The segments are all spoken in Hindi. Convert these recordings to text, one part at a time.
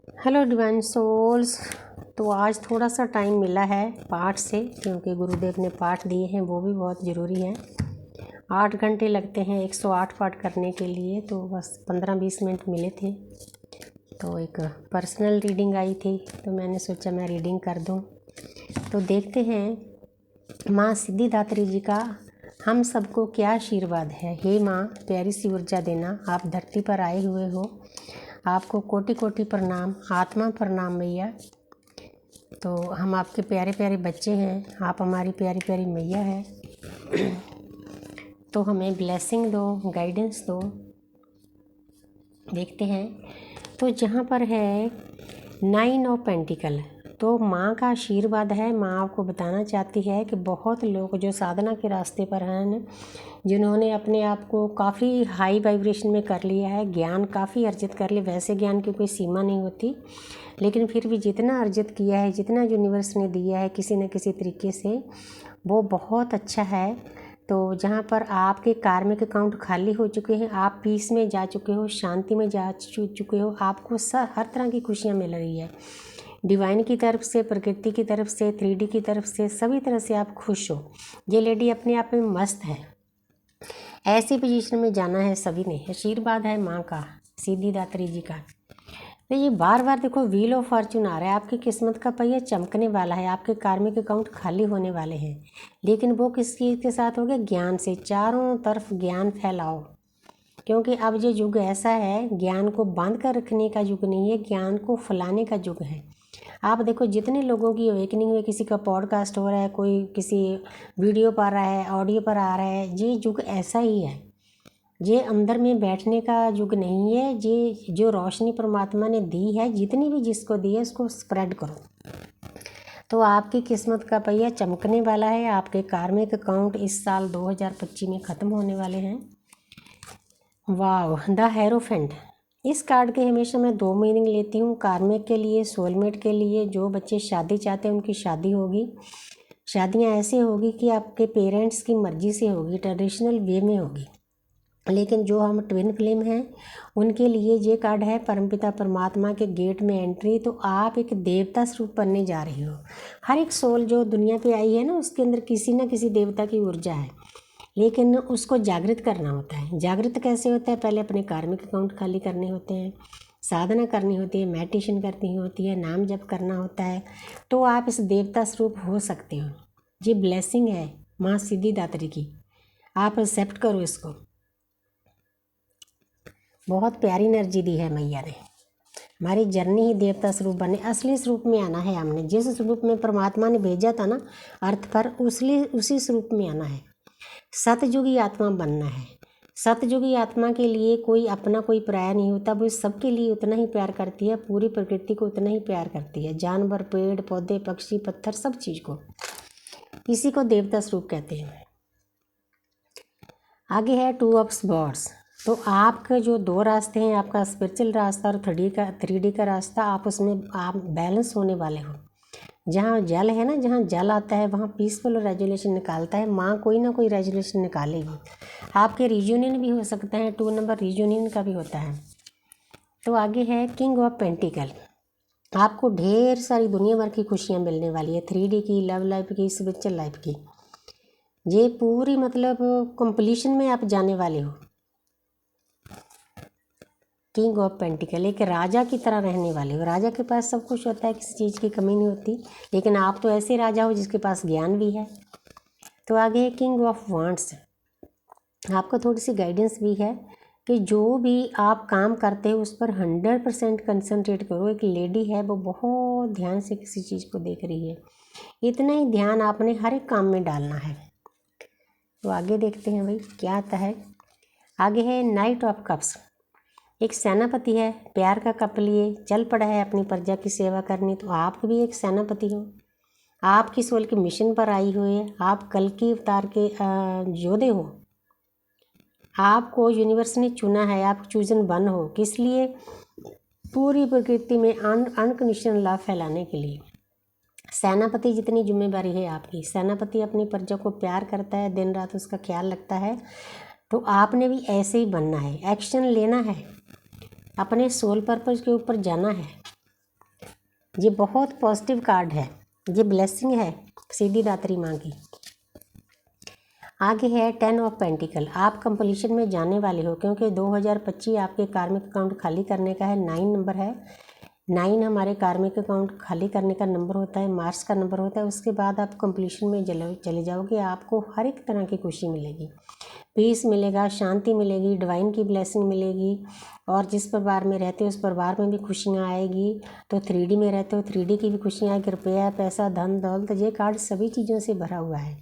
Hello divine souls. तो आज थोड़ा सा टाइम मिला है पाठ से, क्योंकि गुरुदेव ने पाठ दिए हैं, वो भी बहुत ज़रूरी है। 8 घंटे लगते हैं 108 पाठ करने के लिए, तो बस 15-20 मिनट मिले थे। तो एक पर्सनल रीडिंग आई थी, तो मैंने सोचा मैं रीडिंग कर दूं। तो देखते हैं माँ सिद्धिदात्री जी का हम सबको क्या आशीर्वाद है। हे माँ, प्यारी सी ऊर्जा देना। आप धरती पर आए हुए हो, आपको कोटि कोटि प्रणाम, आत्मा प्रणाम मैया। तो हम आपके प्यारे प्यारे बच्चे हैं, आप हमारी प्यारी प्यारी मैया है। तो हमें ब्लेसिंग दो, गाइडेंस दो। देखते हैं तो जहाँ पर है 9 ऑफ पेंटिकल, तो माँ का आशीर्वाद है। माँ आपको बताना चाहती है कि बहुत लोग जो साधना के रास्ते पर हैं, जिन्होंने अपने आप को काफ़ी हाई वाइब्रेशन में कर लिया है, ज्ञान काफ़ी अर्जित कर लिया। वैसे ज्ञान की कोई सीमा नहीं होती, लेकिन फिर भी जितना अर्जित किया है, जितना यूनिवर्स ने दिया है किसी न किसी तरीके से, वो बहुत अच्छा है। तो जहाँ पर आपके कार्मिक अकाउंट खाली हो चुके हैं, आप पीस में जा चुके हो, शांति में जा चुके हो, आपको हर तरह की खुशियाँ मिल रही है डिवाइन की तरफ से, प्रकृति की तरफ से, 3D की तरफ से, सभी तरह से आप खुश हो। ये लेडी अपने आप में मस्त है। ऐसी पोजीशन में जाना है सभी ने। आशीर्वाद है माँ का, सिद्धिदात्री जी का। तो ये बार बार देखो व्हील ऑफ फॉर्चून आ रहा है। आपकी किस्मत का पहिया चमकने वाला है, आपके कार्मिक अकाउंट खाली होने वाले हैं, लेकिन वो किस चीज़ के साथ हो गया? ज्ञान से। चारों तरफ ज्ञान फैलाओ, क्योंकि अब जो युग ऐसा है, ज्ञान को बांध कर रखने का युग नहीं है, ज्ञान को फैलाने का युग है। आप देखो जितने लोगों की अवेकनिंग में, किसी का पॉडकास्ट हो रहा है, कोई किसी वीडियो पर आ रहा है, ऑडियो पर आ रहा है, ये युग ऐसा ही है। ये अंदर में बैठने का युग नहीं है। ये जो रोशनी परमात्मा ने दी है, जितनी भी जिसको दी है, उसको स्प्रेड करो। तो आपकी किस्मत का पहिया चमकने वाला है। आपके कार्मिक अकाउंट इस साल 2025 में ख़त्म होने वाले हैं। वाह, द हेरोफेंट। इस कार्ड के हमेशा मैं 2 मीनिंग लेती हूँ। कार्मिक के लिए, सोलमेट के लिए। जो बच्चे शादी चाहते हैं उनकी शादी होगी। शादियाँ ऐसे होगी कि आपके पेरेंट्स की मर्ज़ी से होगी, ट्रेडिशनल वे में होगी। लेकिन जो हम ट्विन फ्लेम हैं, उनके लिए ये कार्ड है परमपिता परमात्मा के गेट में एंट्री। तो आप एक देवता स्वरूप बनने जा रही हो। हर एक सोल जो दुनिया पे आई है ना, उसके अंदर किसी न किसी देवता की ऊर्जा है, लेकिन उसको जागृत करना होता है। जागृत कैसे होता है? पहले अपने कार्मिक अकाउंट खाली करने होते हैं, साधना करनी होती है, मेडिटेशन करनी होती है, नाम जप करना होता है, तो आप इस देवता स्वरूप हो सकते हो। ये ब्लेसिंग है माँ सिद्धिदात्री की, आप एक्सेप्ट करो इसको। बहुत प्यारी एनर्जी दी है मैया ने। हमारी जर्नी ही देवता स्वरूप बने, असली स्वरूप में आना है हमने। जिस स्वरूप में परमात्मा ने भेजा था ना अर्थ पर, उसी स्वरूप में आना है। सतयुगी आत्मा बनना है। सतयुगी आत्मा के लिए कोई अपना कोई पराया नहीं होता। वो सबके लिए उतना ही प्यार करती है, पूरी प्रकृति को उतना ही प्यार करती है, जानवर, पेड़ पौधे, पक्षी, पत्थर, सब चीज़ को। इसी को देवता स्वरूप कहते हैं। आगे है 2 ऑफ स्वॉर्ड्स। तो आपके जो 2 रास्ते हैं, आपका स्पिरिचुअल रास्ता और 3D का रास्ता, आप उसमें आप बैलेंस होने वाले हो। जहाँ जल है ना, जहाँ जल आता है वहाँ पीसफुल रेजुलेशन निकालता है। माँ कोई ना कोई रेजुलेशन निकालेगी। आपके रियूनियन भी हो सकते हैं, 2 नंबर रियूनियन का भी होता है। तो आगे है किंग ऑफ पेंटिकल। आपको ढेर सारी दुनिया भर की खुशियाँ मिलने वाली है, 3D की, लव लाइफ की, स्पिरिचुअल लाइफ की। ये पूरी मतलब कंप्लीशन में आप जाने वाले हो। किंग ऑफ पेंटिकल, एक राजा की तरह रहने वाले हो। राजा के पास सब कुछ होता है, किसी चीज़ की कमी नहीं होती, लेकिन आप तो ऐसे राजा हो जिसके पास ज्ञान भी है। तो आगे है किंग ऑफ वांड्स। आपको थोड़ी सी गाइडेंस भी है कि जो भी आप काम करते हो उस पर 100% कंसंट्रेट करो। एक लेडी है, वो बहुत ध्यान से किसी चीज़ को देख रही है। इतना ही ध्यान आपने हर एक काम में डालना है। तो आगे देखते हैं भाई क्या आता है। आगे है नाइट ऑफ कप्स। एक सेनापति है, प्यार का कप लिए चल पड़ा है अपनी प्रजा की सेवा करनी। तो आप भी एक सेनापति हो, आपकी सोल के मिशन पर आई हुई है। आप कल की अवतार के योद्धे हो। आपको यूनिवर्स ने चुना है, आप चूजन वन हो। किस लिए? पूरी प्रकृति में अनकंडीशनल लव फैलाने के लिए। सेनापति जितनी जिम्मेदारी है आपकी। सेनापति अपनी प्रजा को प्यार करता है, दिन रात उसका ख्याल रखता है। तो आपने भी ऐसे ही बनना है, एक्शन लेना है, अपने सोल पर्पस के ऊपर जाना है। ये बहुत पॉजिटिव कार्ड है, ये ब्लेसिंग है सीधी दात्री माँ की। आगे है 10 ऑफ पेंटिकल। आप कंप्लीशन में जाने वाले हो, क्योंकि 2025 आपके कार्मिक अकाउंट खाली करने का है। 9 नंबर है, 9 हमारे कार्मिक अकाउंट खाली करने का नंबर होता है, मार्च का नंबर होता है। उसके बाद आप कंप्लीशन में चले जाओगे, आपको हर एक तरह की खुशी मिलेगी, पीस मिलेगा, शांति मिलेगी, डिवाइन की ब्लेसिंग मिलेगी। और जिस परिवार में रहते हो उस परिवार में भी खुशियाँ आएगी। तो 3D में रहते हो 3D की भी खुशियाँ आएगी, रुपया पैसा धन दौलत, ये कार्ड सभी चीज़ों से भरा हुआ है।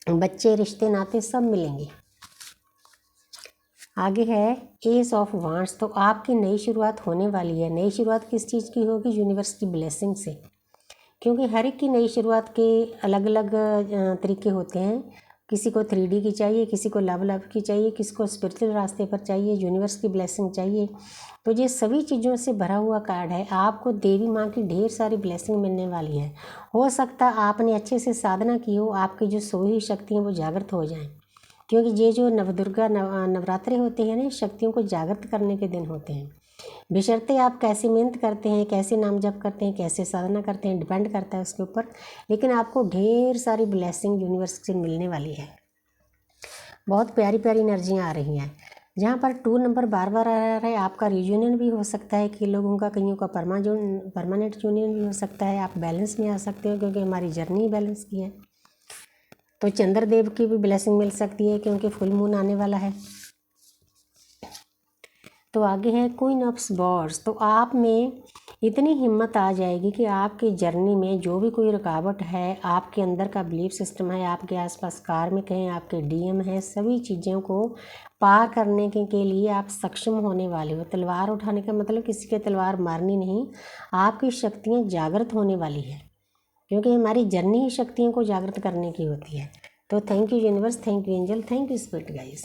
बच्चे रिश्ते नाते सब मिलेंगे। आगे है एस ऑफ वांड्स। तो आपकी नई शुरुआत होने वाली है। नई शुरुआत किस चीज़ की होगी? यूनिवर्स की ब्लेसिंग से, क्योंकि हर एक की नई शुरुआत के अलग अलग तरीके होते हैं। किसी को 3D की चाहिए, किसी को लव की चाहिए, किसी को स्पिरिचुअल रास्ते पर चाहिए, यूनिवर्स की ब्लेसिंग चाहिए। तो ये सभी चीज़ों से भरा हुआ कार्ड है। आपको देवी माँ की ढेर सारी ब्लेसिंग मिलने वाली है। हो सकता है आपने अच्छे से साधना की हो, आपकी जो सोई हुई शक्ति हैं वो जागृत हो जाएं, क्योंकि ये जो नवदुर्गा नवरात्रे होते हैं ना, शक्तियों को जागृत करने के दिन होते हैं। बशर्ते आप कैसे मेहनत करते हैं, कैसे नाम जप करते हैं, कैसे साधना करते हैं, डिपेंड करता है उसके ऊपर। लेकिन आपको ढेर सारी ब्लेसिंग यूनिवर्स से मिलने वाली है। बहुत प्यारी प्यारी एनर्जियाँ आ रही हैं। जहाँ पर 2 नंबर बार बार आ रहा है, आपका रियूनियन भी हो सकता है कि लोगों का, कईयों का परमानेंट यूनियन भी हो सकता है। आप बैलेंस में आ सकते हो, क्योंकि हमारी जर्नी बैलेंस की है। तो चंद्रदेव की भी ब्लेसिंग मिल सकती है, क्योंकि फुल मून आने वाला है। तो आगे है क्वीन ऑफ स्वॉर्ड्स। तो आप में इतनी हिम्मत आ जाएगी कि आपकी जर्नी में जो भी कोई रुकावट है, आपके अंदर का बिलीफ सिस्टम है, आपके आसपास कार्मिक हैं, आपके डीएम हैं, सभी चीज़ों को पार करने के लिए आप सक्षम होने वाले हो। तलवार उठाने का मतलब किसी के तलवार मारनी नहीं, आपकी शक्तियाँ जागृत होने वाली है, क्योंकि हमारी जर्नी ही शक्तियों को जागृत करने की होती है। तो thank you universe, thank you angel, thank you spirit guys.